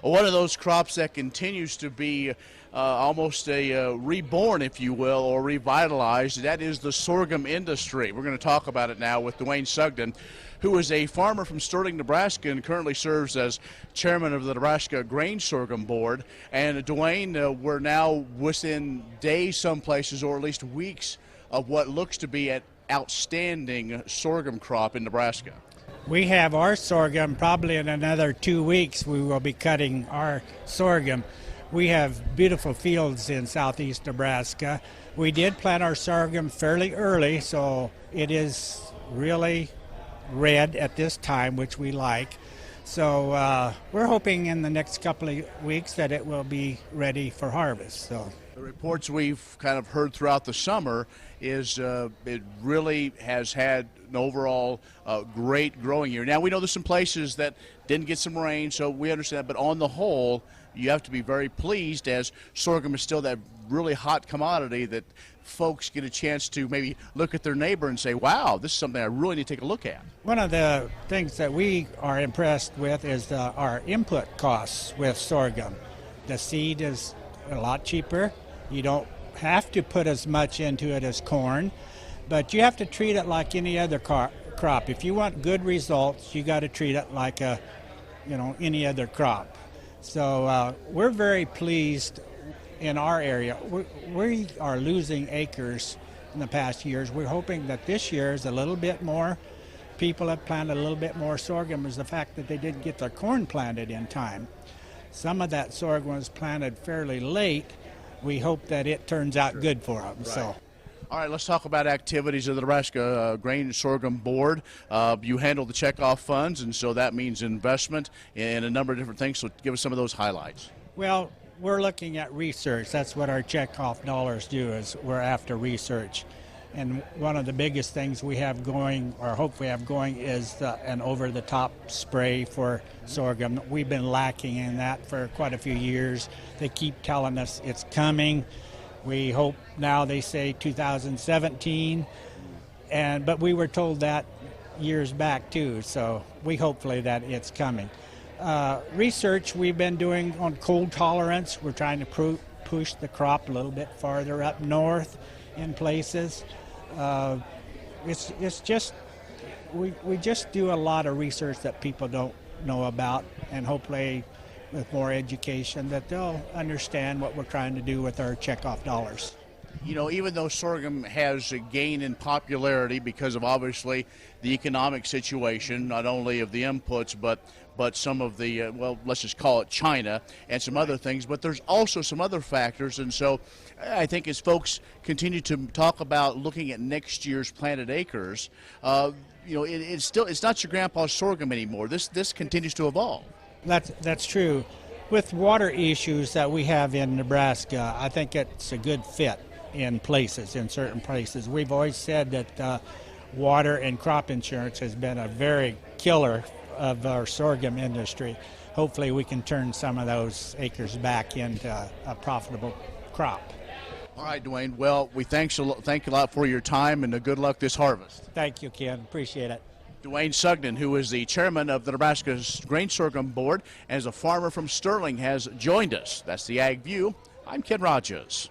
one of those crops that continues to be almost a reborn, if you will, or revitalized. That is the sorghum industry. We're going to talk about it now with Duane Sugden, who is a farmer from Sterling, Nebraska, and currently serves as chairman of the Nebraska Grain Sorghum Board. And Duane, we're now within days, some places, or at least weeks, of what looks to be an outstanding sorghum crop in Nebraska. We have our sorghum. Probably in another 2 weeks we will be cutting our sorghum. We have beautiful fields in southeast Nebraska. We did plant our sorghum fairly early, so it is really red at this time, which we like. So we're hoping in the next couple of weeks that it will be ready for harvest. So the reports we've kind of heard throughout the summer is it really has had an overall great growing year. Now, we know there's some places that didn't get some rain, so we understand, but on the whole, you have to be very pleased, as sorghum is still that really hot commodity that folks get a chance to maybe look at their neighbor and say, wow, this is something I really need to take a look at. One of the things that we are impressed with is our input costs with sorghum. The seed is a lot cheaper. You don't have to put as much into it as corn, but you have to treat it like any other crop. If you want good results, you got to treat it like any other crop. So we're very pleased in our area. We are losing acres in the past years. We're hoping that this year is a little bit more. People have planted a little bit more sorghum, is the fact that they didn't get their corn planted in time. Some of that sorghum was planted fairly late. We hope that it turns out good for them. Right. So. All right, let's talk about activities of the Nebraska Grain Sorghum Board. You handle the checkoff funds, and so that means investment in a number of different things. So give us some of those highlights. Well, we're looking at research. That's what our checkoff dollars do, is we're after research. And one of the biggest things we have going, or hope we have going, is an over-the-top spray for sorghum. We've been lacking in that for quite a few years. They keep telling us it's coming. We hope now they say 2017, but we were told that years back too, so we hopefully that it's coming. Research we've been doing on cold tolerance. We're trying to push the crop a little bit farther up north in places. It's just we just do a lot of research that people don't know about, and hopefully with more education that they'll understand what we're trying to do with our checkoff dollars. You know, even though sorghum has a gain in popularity because of obviously the economic situation, not only of the inputs, but some of the, well, let's just call it China and some other things, but there's also some other factors. And so I think as folks continue to talk about looking at next year's planted acres, it's not your grandpa's sorghum anymore. This continues to evolve. That's true. With water issues that we have in Nebraska, I think it's a good fit in certain places. We've always said that water and crop insurance has been a very killer of our sorghum industry. Hopefully we can turn some of those acres back into a profitable crop. All right, Duane. Well, we thank you a lot for your time, and good luck this harvest. Thank you, Ken. Appreciate it. Duane Sugden, who is the chairman of the Nebraska Grain Sorghum Board, as a farmer from Sterling, has joined us. That's the Ag View. I'm Ken Rogers.